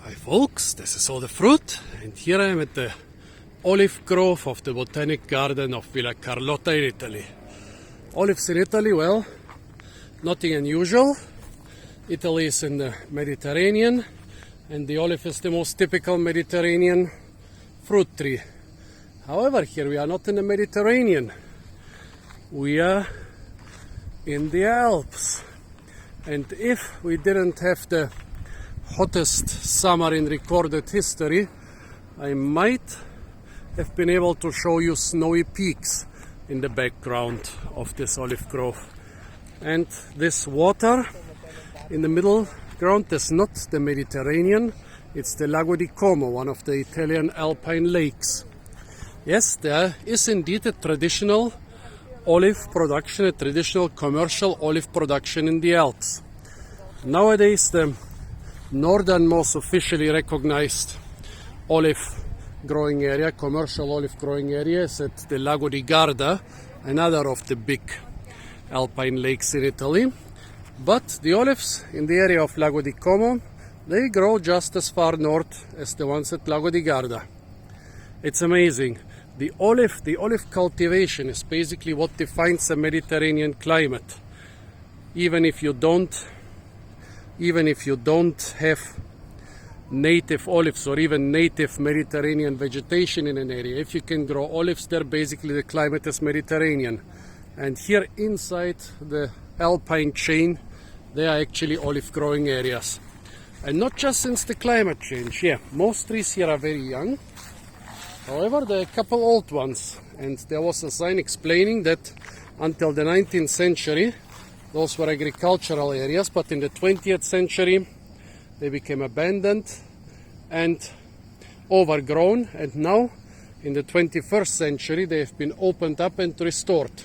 Hi folks, this is all the fruit, and here I am at the olive grove of the Botanic Garden of Villa Carlotta in Italy. Olives in Italy, well, nothing unusual. Italy is in the Mediterranean, and the olive is the most typical Mediterranean fruit tree. However, here we are not in the Mediterranean. We are in the Alps. And if we didn't have the hottest summer in recorded history, I might have been able to show you snowy peaks in the background of this olive grove. And this water in the middle ground is not the Mediterranean, it's the Lago di Como, one of the Italian alpine lakes. Yes, there is indeed a traditional olive production, a traditional commercial olive production in the Alps. Nowadays, the northernmost officially recognized olive growing area, commercial olive growing area, is at the Lago di Garda, another of the big alpine lakes in Italy. But the olives in the area of Lago di Como, they grow just as far north as the ones at Lago di Garda. It's amazing. The olive cultivation is basically what defines a Mediterranean climate. Even if you don't have native olives or even native Mediterranean vegetation in an area, if you can grow olives there, basically the climate is Mediterranean. And here inside the alpine chain, there are actually olive growing areas. And not just since the climate change. Yeah, most trees here are very young. However, there are a couple old ones, and there was a sign explaining that until the 19th century, those were agricultural areas, but in the 20th century, they became abandoned and overgrown, and now, in the 21st century, they have been opened up and restored.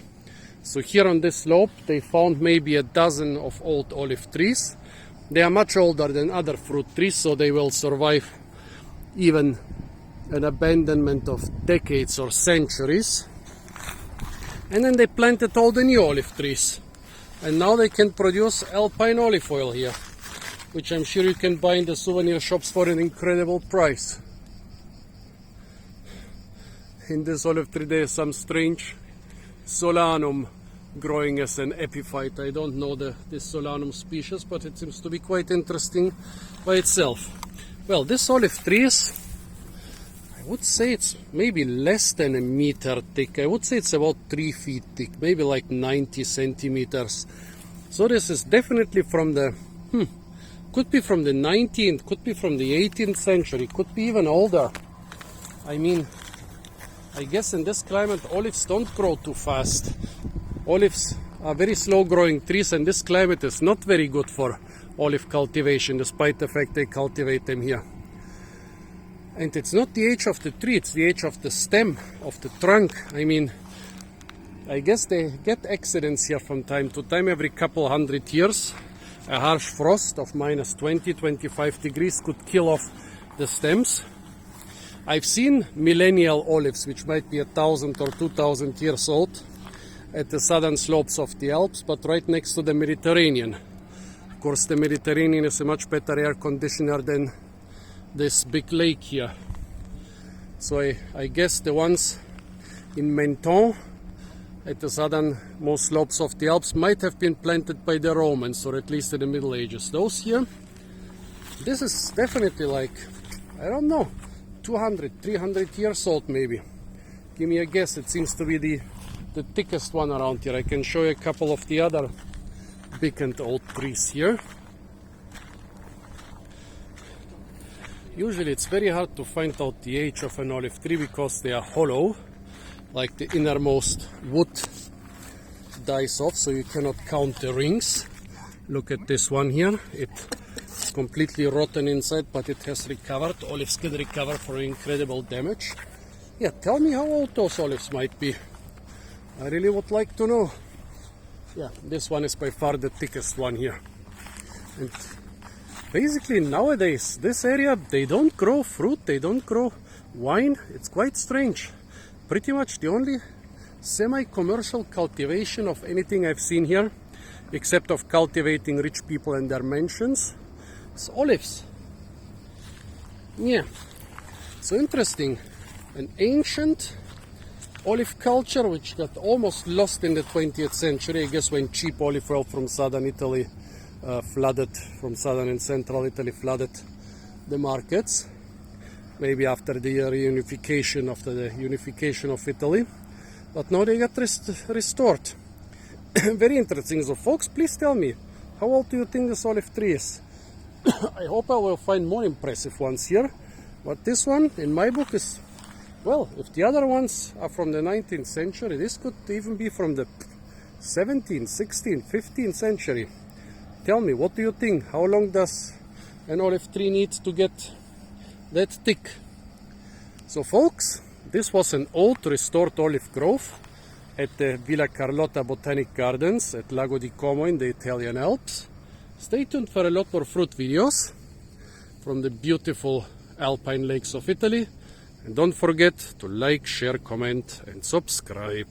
So here on this slope, they found maybe a dozen of old olive trees. They are much older than other fruit trees, so they will survive even an abandonment of decades or centuries. And then they planted all the new olive trees. And now they can produce alpine olive oil here, which I'm sure you can buy in the souvenir shops for an incredible price. In this olive tree there is some strange Solanum growing as an epiphyte. I don't know this Solanum species, but it seems to be quite interesting by itself. Well, this olive tree is, I would say it's maybe less than a meter thick. I would say it's about 3 feet thick, maybe like 90 centimeters. So this is definitely from the, could be from the 19th, could be from the 18th century, could be even older. I mean, I guess in this climate olives don't grow too fast. Olives are very slow growing trees, and this climate is not very good for olive cultivation, despite the fact they cultivate them here. And it's not the age of the tree, it's the age of the stem, of the trunk. I mean, I guess they get accidents here from time to time. Every couple hundred years, a harsh frost of minus 20, 25 degrees could kill off the stems. I've seen millennial olives, which might be 1,000 or 2,000 years old, at the southern slopes of the Alps, but right next to the Mediterranean. Of course, the Mediterranean is a much better air conditioner than this big lake here. So I guess the ones in Menton at the southernmost slopes of the Alps might have been planted by the Romans, or at least in the Middle Ages. Those here, this is definitely like, I don't know, 200, 300 years old maybe. Give me a guess, it seems to be the thickest one around here. I can show you a couple of the other big and old trees here. Usually it's very hard to find out the age of an olive tree because they are hollow, like the innermost wood dies off, so you cannot count the rings. Look at this one here. It's completely rotten inside, but it has recovered. Olives can recover for incredible damage. Yeah, tell me how old those olives might be. I really would like to know. Yeah, this one is by far the thickest one here. And basically nowadays, this area, they don't grow fruit, they don't grow wine. It's quite strange. Pretty much the only semi-commercial cultivation of anything I've seen here, except of cultivating rich people and their mansions, is olives. Yeah, so interesting. An ancient olive culture which got almost lost in the 20th century, I guess, when cheap olive oil from southern Italy flooded, from southern and central Italy flooded the markets. Maybe after the reunification, after the unification of Italy. But now they got restored. Very interesting. So folks, please tell me, how old do you think this olive tree is? I hope I will find more impressive ones here. But this one, in my book, is, well, if the other ones are from the 19th century, this could even be from the 17th, 16th, 15th century. Tell me, what do you think? How long does an olive tree need to get that thick? So folks, this was an old restored olive grove at the Villa Carlotta Botanic Gardens at Lago di Como in the Italian Alps. Stay tuned for a lot more fruit videos from the beautiful alpine lakes of Italy. And don't forget to like, share, comment and subscribe.